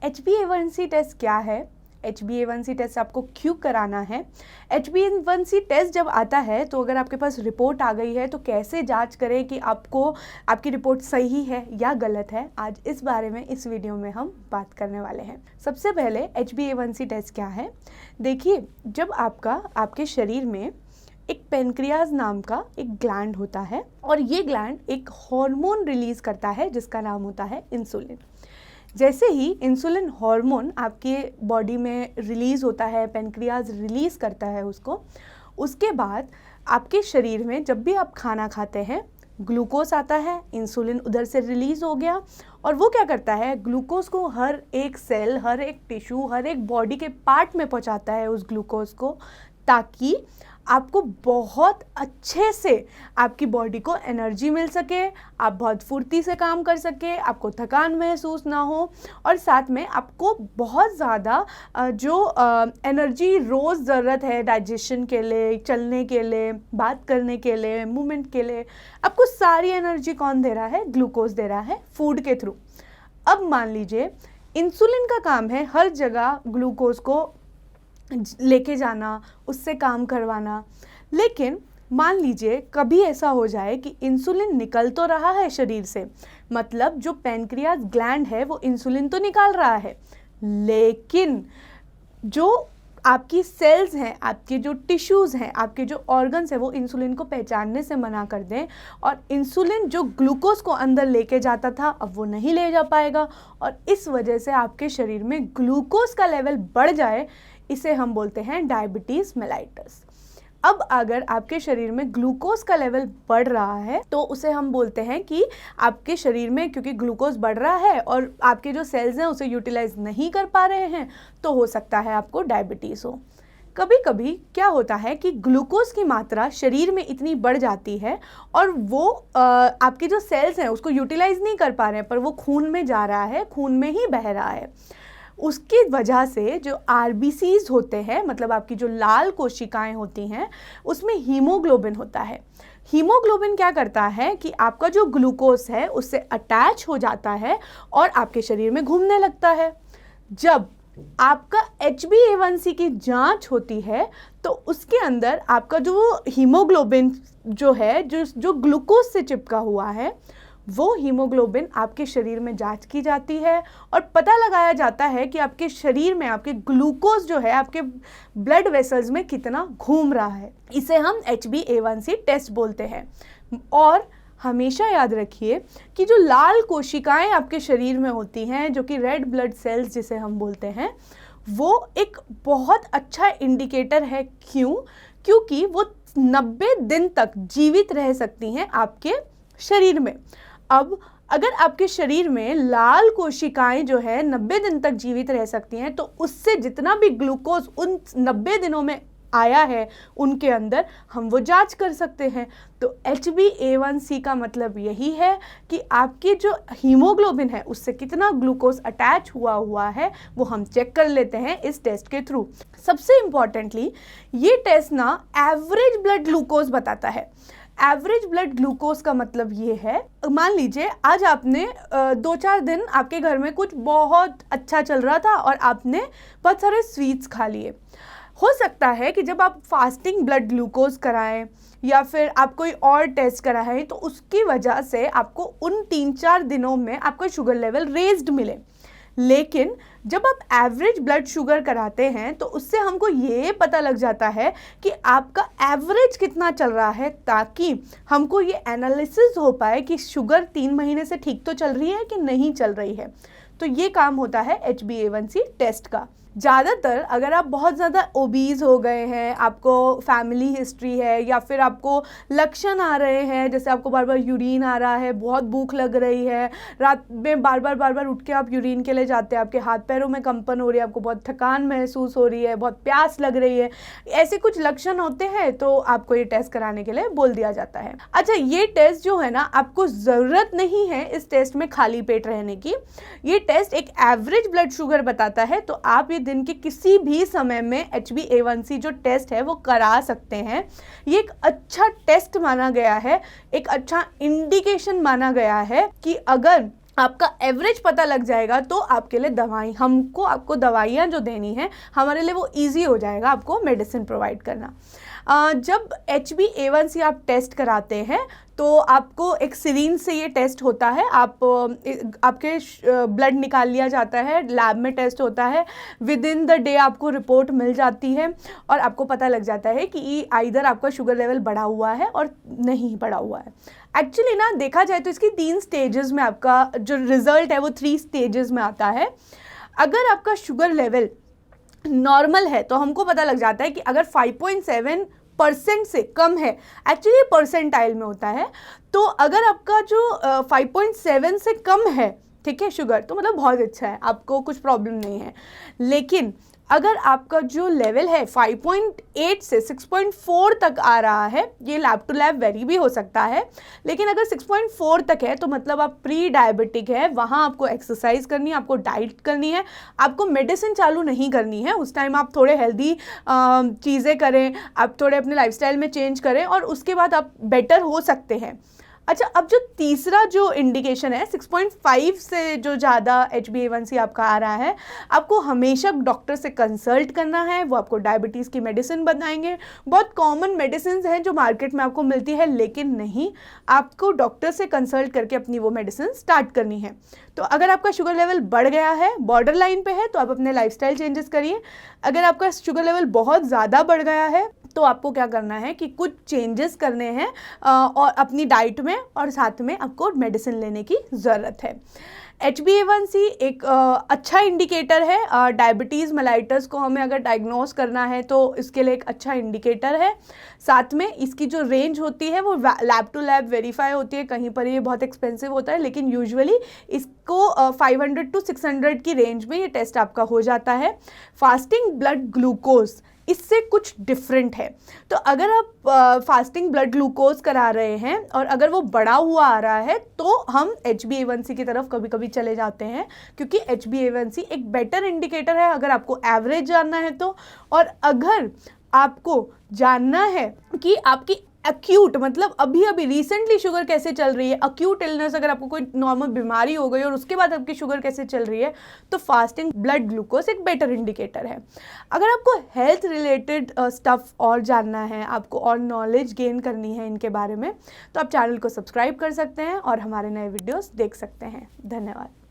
HbA1c test क्या है, HbA1c test आपको क्यों कराना है, HbA1c टेस्ट जब आता है तो अगर आपके पास रिपोर्ट आ गई है तो कैसे जांच करें कि आपकी रिपोर्ट सही है या गलत है, आज इस बारे में इस वीडियो में हम बात करने वाले हैं। सबसे पहले HbA1c टेस्ट क्या है। देखिए, जब आपके शरीर में एक पेनक्रियाज नाम का एक ग्लैंड होता है और ये ग्लैंड एक हार्मोन रिलीज करता है जिसका नाम होता है इंसुलिन। जैसे ही इंसुलिन हार्मोन आपके बॉडी में रिलीज़ होता है, पेनक्रियाज रिलीज़ करता है उसके बाद आपके शरीर में जब भी आप खाना खाते हैं ग्लूकोज आता है, इंसुलिन उधर से रिलीज़ हो गया और वो क्या करता है, ग्लूकोज को हर एक सेल, हर एक टिश्यू, हर एक बॉडी के पार्ट में पहुंचाता है उस ग्लूकोज को, ताकि आपको बहुत अच्छे से आपकी बॉडी को एनर्जी मिल सके, आप बहुत फुर्ती से काम कर सके, आपको थकान महसूस ना हो और साथ में आपको बहुत ज़्यादा जो एनर्जी रोज़ ज़रूरत है डाइजेशन के लिए, चलने के लिए, बात करने के लिए, मूवमेंट के लिए, आपको सारी एनर्जी कौन दे रहा है, ग्लूकोज दे रहा है फूड के थ्रू। अब मान लीजिए इंसुलिन का काम है हर जगह ग्लूकोज को लेके जाना, उससे काम करवाना, लेकिन मान लीजिए कभी ऐसा हो जाए कि इंसुलिन निकल तो रहा है शरीर से, मतलब जो पैनक्रियाज ग्लैंड है वो इंसुलिन तो निकाल रहा है, लेकिन जो आपकी सेल्स हैं, आपके जो टिश्यूज़ हैं, आपके जो ऑर्गन्स हैं, वो इंसुलिन को पहचानने से मना कर दें और इंसुलिन जो ग्लूकोज को अंदर लेके जाता था अब वो नहीं ले जा पाएगा और इस वजह से आपके शरीर में ग्लूकोज का लेवल बढ़ जाए, इसे हम बोलते हैं डायबिटीज़ मेलाइटस। अब अगर आपके शरीर में ग्लूकोज का लेवल बढ़ रहा है तो उसे हम बोलते हैं कि आपके शरीर में क्योंकि ग्लूकोज बढ़ रहा है और आपके जो सेल्स हैं उसे यूटिलाइज नहीं कर पा रहे हैं तो हो सकता है आपको डायबिटीज़ हो। कभी कभी क्या होता है कि ग्लूकोज की मात्रा शरीर में इतनी बढ़ जाती है और वो आपके जो सेल्स हैं उसको यूटिलाइज नहीं कर पा रहे हैं, पर वो खून में जा रहा है, खून में ही बह रहा है। उसकी वजह से जो RBCs होते हैं, मतलब आपकी जो लाल कोशिकाएं होती हैं, उसमें हीमोग्लोबिन होता है। हीमोग्लोबिन क्या करता है कि आपका जो ग्लूकोज है उससे अटैच हो जाता है और आपके शरीर में घूमने लगता है। जब आपका HbA1c की जांच होती है तो उसके अंदर आपका जो हीमोग्लोबिन जो है, जो ग्लूकोज से चिपका हुआ है, वो हीमोग्लोबिन आपके शरीर में जांच की जाती है और पता लगाया जाता है कि आपके शरीर में आपके ग्लूकोज जो है आपके ब्लड वेसल्स में कितना घूम रहा है। इसे हम HbA1c टेस्ट बोलते हैं। और हमेशा याद रखिए कि जो लाल कोशिकाएं आपके शरीर में होती हैं, जो कि रेड ब्लड सेल्स जिसे हम बोलते हैं, वो एक बहुत अच्छा इंडिकेटर है। क्यों? क्योंकि वो 90 दिन तक जीवित रह सकती हैं आपके शरीर में। अब अगर आपके शरीर में लाल कोशिकाएं जो है 90 दिन तक जीवित रह सकती हैं तो उससे जितना भी ग्लूकोज उन 90 दिनों में आया है उनके अंदर हम वो जांच कर सकते हैं। तो HbA1c का मतलब यही है कि आपकी जो हीमोग्लोबिन है उससे कितना ग्लूकोज अटैच हुआ है वो हम चेक कर लेते हैं इस टेस्ट के थ्रू। सबसे इम्पॉर्टेंटली ये टेस्ट ना एवरेज ब्लड ग्लूकोज बताता है। एवरेज ब्लड ग्लूकोज का मतलब ये है, मान लीजिए आज आपने 2-4 दिन आपके घर में कुछ बहुत अच्छा चल रहा था और आपने बहुत सारे स्वीट्स खा लिए। हो सकता है कि जब आप फास्टिंग ब्लड ग्लूकोज कराएं या फिर आप कोई और टेस्ट कराएं तो उसकी वजह से आपको उन 3-4 दिनों में आपका शुगर लेवल रेज्ड मिले। लेकिन जब आप एवरेज ब्लड शुगर कराते हैं तो उससे हमको ये पता लग जाता है कि आपका एवरेज कितना चल रहा है, ताकि हमको ये एनालिसिस हो पाए कि शुगर 3 महीने से ठीक तो चल रही है कि नहीं चल रही है। तो ये काम होता है HbA1c टेस्ट का। ज़्यादातर अगर आप बहुत ज़्यादा ओबीज हो गए हैं, आपको फैमिली हिस्ट्री है या फिर आपको लक्षण आ रहे हैं, जैसे आपको बार बार यूरिन आ रहा है, बहुत भूख लग रही है, रात में बार बार उठ के आप यूरिन के लिए जाते हैं, आपके हाथ पैरों में कंपन हो रही है, आपको बहुत थकान महसूस हो रही है, बहुत प्यास लग रही है, ऐसे कुछ लक्षण होते हैं तो आपको ये टेस्ट कराने के लिए बोल दिया जाता है। अच्छा, ये टेस्ट जो है ना, आपको ज़रूरत नहीं है इस टेस्ट में खाली पेट रहने की। ये टेस्ट एक एवरेज ब्लड शुगर बताता है, तो आप ये दिन के किसी भी समय में HbA1c जो टेस्ट है वो करा सकते हैं। ये एक अच्छा टेस्ट माना गया है, एक अच्छा इंडिकेशन माना गया है कि अगर आपका एवरेज पता लग जाएगा तो आपके लिए आपको दवाइयाँ जो देनी है हमारे लिए वो इजी हो जाएगा आपको मेडिसिन प्रोवाइड करना। जब HbA1c आप टेस्ट कराते हैं तो आपको एक सिरिंज से ये टेस्ट होता है, आपके ब्लड निकाल लिया जाता है, लैब में टेस्ट होता है, विद इन द डे आपको रिपोर्ट मिल जाती है और आपको पता लग जाता है कि आइदर आपका शुगर लेवल बढ़ा हुआ है और नहीं बढ़ा हुआ है। एक्चुअली ना देखा जाए तो इसकी 3 स्टेजेस में आपका जो रिजल्ट है वो 3 स्टेजेस में आता है। अगर आपका शुगर लेवल नॉर्मल है तो हमको पता लग जाता है कि अगर 5.7% से कम है, एक्चुअली परसेंटाइल में होता है, तो अगर आपका जो 5.7 से कम है, ठीक है, शुगर, तो मतलब बहुत अच्छा है, आपको कुछ प्रॉब्लम नहीं है। लेकिन अगर आपका जो लेवल है 5.8 से 6.4 तक आ रहा है, ये लैब टू लैब वेरी भी हो सकता है, लेकिन अगर 6.4 तक है तो मतलब आप प्री डायबिटिक है, वहाँ आपको एक्सरसाइज करनी है, आपको डाइट करनी है, आपको मेडिसिन चालू नहीं करनी है। उस टाइम आप थोड़े हेल्दी चीज़ें करें, आप थोड़े अपने लाइफस्टाइल में चेंज करें और उसके बाद आप बेटर हो सकते हैं। अच्छा, अब जो तीसरा जो इंडिकेशन है 6.5 से जो ज़्यादा HbA1c आपका आ रहा है, आपको हमेशा डॉक्टर से कंसल्ट करना है, वो आपको डायबिटीज़ की मेडिसिन बताएंगे। बहुत कॉमन मेडिसिन हैं जो मार्केट में आपको मिलती है, लेकिन नहीं, आपको डॉक्टर से कंसल्ट करके अपनी वो मेडिसिन स्टार्ट करनी है। तो अगर आपका शुगर लेवल बढ़ गया है, बॉर्डर लाइन पे है, तो आप अपने लाइफस्टाइल चेंजेस करिए। अगर आपका शुगर लेवल बहुत ज़्यादा बढ़ गया है तो आपको क्या करना है कि कुछ चेंजेस करने हैं और अपनी डाइट में, और साथ में आपको मेडिसिन लेने की ज़रूरत है। HbA1c एक अच्छा इंडिकेटर है। डायबिटीज़ मेलाइटस को हमें अगर डायग्नोस करना है तो इसके लिए एक अच्छा इंडिकेटर है। साथ में इसकी जो रेंज होती है वो लैब टू लैब वेरीफाई होती है, कहीं पर ये बहुत एक्सपेंसिव होता है, लेकिन यूजुअली इसको 500 to 600 की रेंज में ये टेस्ट आपका हो जाता है। फास्टिंग ब्लड ग्लूकोज इससे कुछ डिफरेंट है। तो अगर आप फास्टिंग ब्लड ग्लूकोज करा रहे हैं और अगर वो बढ़ा हुआ आ रहा है तो हम HbA1c की तरफ कभी कभी चले जाते हैं, क्योंकि HbA1c एक बेटर इंडिकेटर है अगर आपको एवरेज जानना है तो। और अगर आपको जानना है कि आपकी एक्यूट, मतलब अभी अभी रिसेंटली शुगर कैसे चल रही है, एक्यूट इलनेस, अगर आपको कोई नॉर्मल बीमारी हो गई और उसके बाद आपकी शुगर कैसे चल रही है, तो फास्टिंग ब्लड ग्लूकोज एक बेटर इंडिकेटर है। अगर आपको हेल्थ रिलेटेड स्टफ और जानना है, आपको और नॉलेज गेन करनी है इनके बारे में, तो आप चैनल को सब्सक्राइब कर सकते हैं और हमारे नए वीडियोस देख सकते हैं। धन्यवाद।